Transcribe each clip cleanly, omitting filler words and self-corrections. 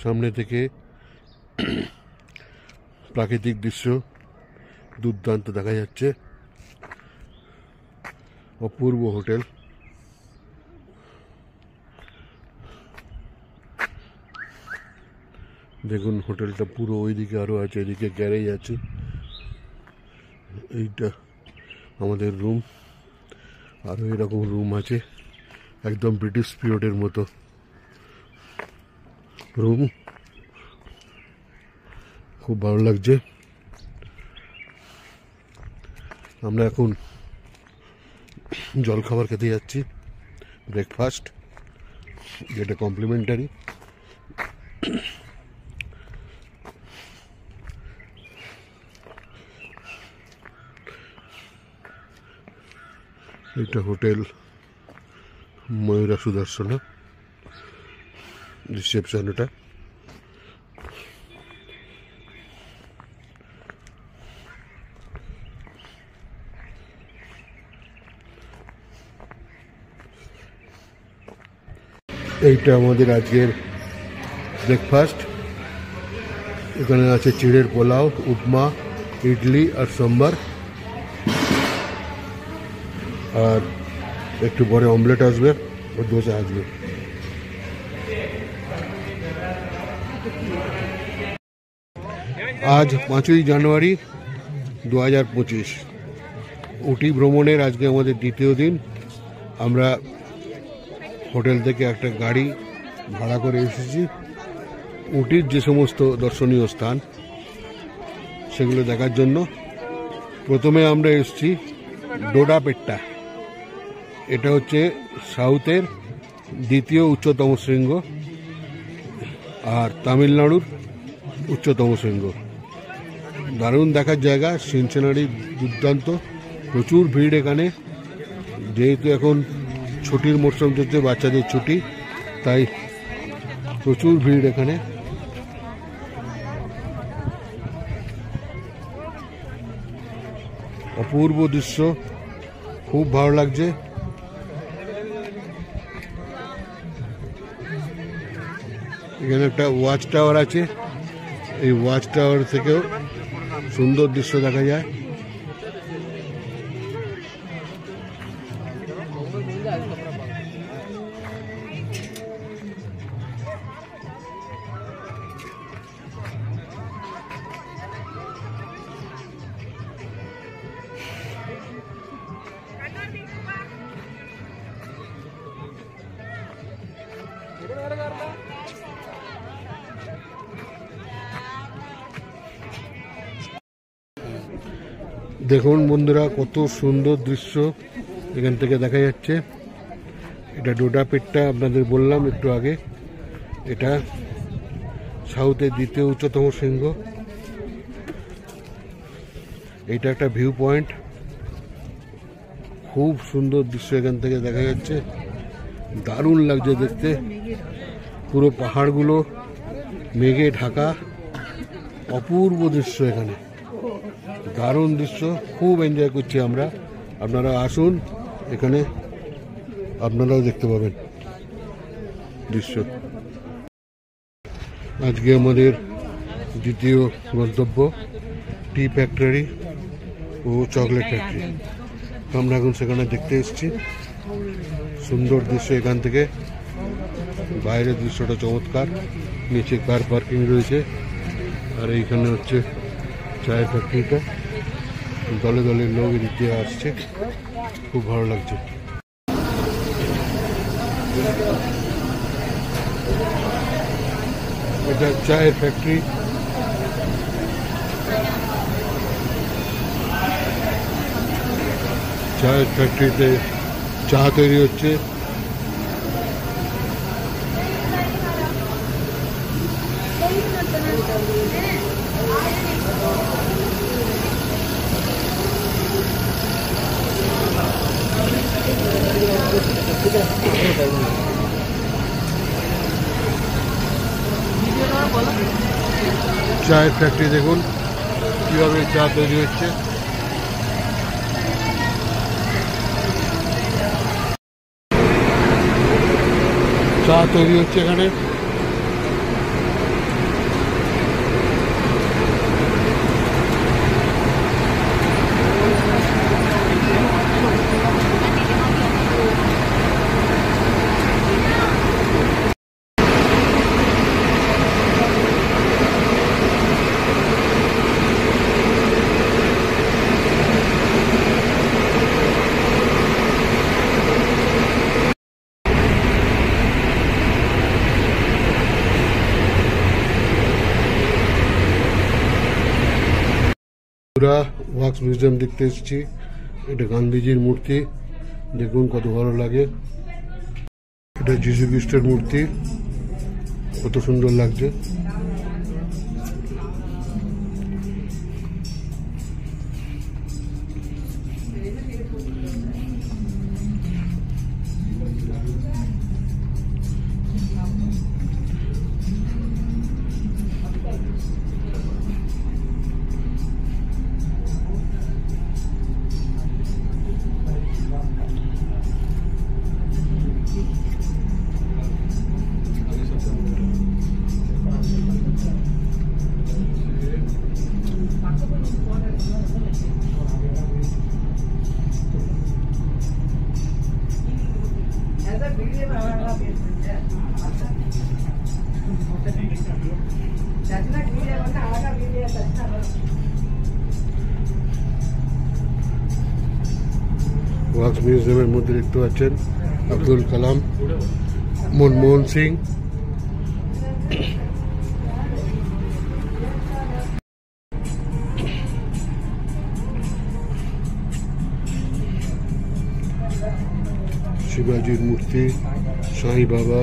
সামনে থেকে প্রাকৃতিক দৃশ্য দুর্দান্ত দেখা যাচ্ছে। অপূর্ব হোটেল। দেখুন হোটেলটা পুরো ওইদিকে আরো আছে, এদিকে গ্যারেজ আছে। এইটা আমাদের রুম, আরো এরকম রুম আছে, একদম ব্রিটিশ পিরিয়ডের মতো রুম। খুব ভালো লাগছে। আমরা এখন জলখাবার খেতে যাচ্ছি, ব্রেকফাস্ট, যেটা কমপ্লিমেন্টারি। এটা হোটেল ময়ূরা সুদর্শনা, রিসেপশন। এটা এইটা আমাদের আজকের ব্রেকফাস্ট। এখানে আছে চিড়ের পোলাও, উপমা, ইডলি আর সম্বার, আর একটু পরে অমলেট আসবে ও দোসা আসবে। আজ 5ই জানুয়ারি 2025, উটি ভ্রমণের আজকে আমাদের দ্বিতীয় দিন। আমরা হোটেল থেকে একটা গাড়ি ভাড়া করে এসেছি উটির যে সমস্ত দর্শনীয় স্থান সেগুলো দেখার জন্য। প্রথমে আমরা এসেছি ডোডাপেট্টা। এটা হচ্ছে সাউথের দ্বিতীয় উচ্চতম শৃঙ্গ আর তামিলনাড়ুর উচ্চতম শৃঙ্গ। দারুণ দেখার জায়গা, সিন সিনারি দুর্দান্ত, প্রচুর ভিড় এখানে। যেহেতু এখন ছুটির মরশুম চলছে, বাচ্চাদের ছুটি, তাই প্রচুর ভিড় এখানে। অপূর্ব দৃশ্য, খুব ভালো লাগছে। এখানে একটা ওয়াচ টাওয়ার আছে, এই ওয়াচ টাওয়ার থেকেও সুন্দর দৃশ্য দেখা যায়। দেখুন বন্ধুরা, কত সুন্দর দৃশ্য এখান থেকে দেখা যাচ্ছে। এটা ডোডাপেট্টা, আপনাদের বললাম একটু আগে, এটা সাউথের দ্বিতীয় উচ্চতম শৃঙ্গ। এটা একটা ভিউ পয়েন্ট, খুব সুন্দর দৃশ্য এখান থেকে দেখা যাচ্ছে। দারুণ লাগছে দেখতে, পুরো পাহাড়গুলো মেঘে ঢাকা, অপূর্ব দৃশ্য এখানে, দারুণ দৃশ্য, খুব এনজয় করছি আমরা। আপনারা আসুন, এখানে আপনারাও দেখতে পাবেন দৃশ্য। আজকে আমাদের দ্বিতীয় গন্তব্য টি ফ্যাক্টরি ও চকলেট ফ্যাক্টরি। আমরা এখন সেখানে দেখতে এসেছি। সুন্দর দৃশ্য এখান থেকে, বাইরের দৃশ্যটা চমৎকার, নিচে কার পার্কিং রয়েছে, আর এইখানে হচ্ছে চায়ের ফ্যাক্টরিটা। দলে দলে লোক এদিক দিয়ে আসছে, খুব ভালো লাগছে। এটা চায়ের ফ্যাক্টরি। চায়ের ফ্যাক্টরিতে চা তৈরি হচ্ছে। চায়ের ফ্যাক্টরি দেখুন কিভাবে চা তৈরি হচ্ছে। চা তৈরি হচ্ছে এখানে। পুরা ওয়াক্স মিউজিয়াম দেখতে এসেছি। এটা গান্ধীজির মূর্তি, দেখুন কত ভালো লাগে। এটা যিশু খ্রিস্টের মূর্তি, কত সুন্দর লাগছে। ওয়াক্স মিউজিয়ামের মধ্যে দেখতে পাচ্ছেন আব্দুল কালাম, মনমোহন সিং, শিবাজির মূর্তি, সাই বাবা,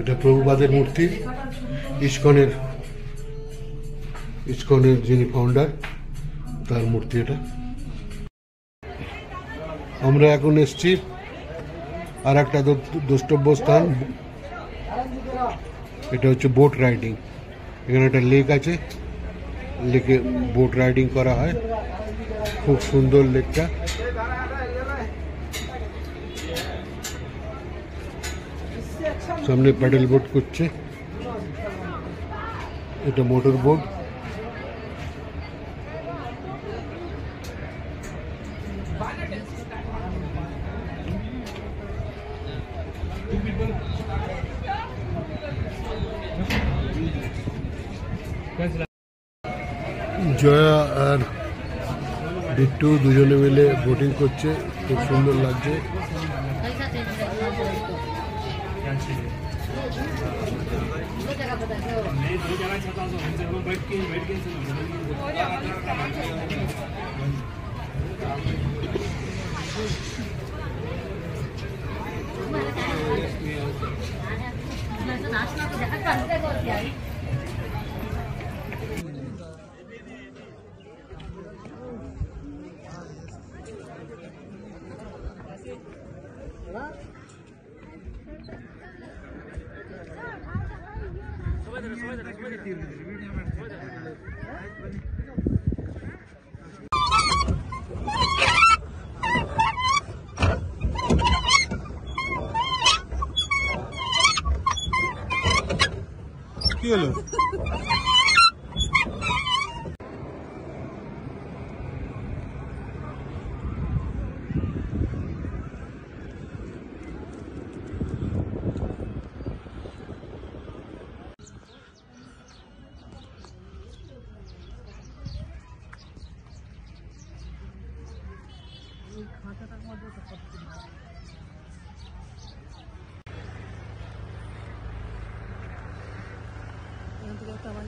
এটা প্রভুপাদের মূর্তি, ইসকনের যিনি ফাউন্ডার তার মূর্তি এটা। আমরা এখন এসছি আর একটা দ্রষ্টব্য স্থান, এটা হচ্ছে বোট রাইডিং। এখানে একটা লেক আছে, লেকে বোট রাইডিং করা হয়, খুব সুন্দর লেকটা। সামনে প্যাডেল বোট করছে, এটা মোটর বোট। জয়া আর বিট্টু দুজনে মিলে বোটিং করছে, খুব সুন্দর লাগছে। কি হলো? খাঁচাটার মধ্যে তো করতে এখান থেকে একটা আমার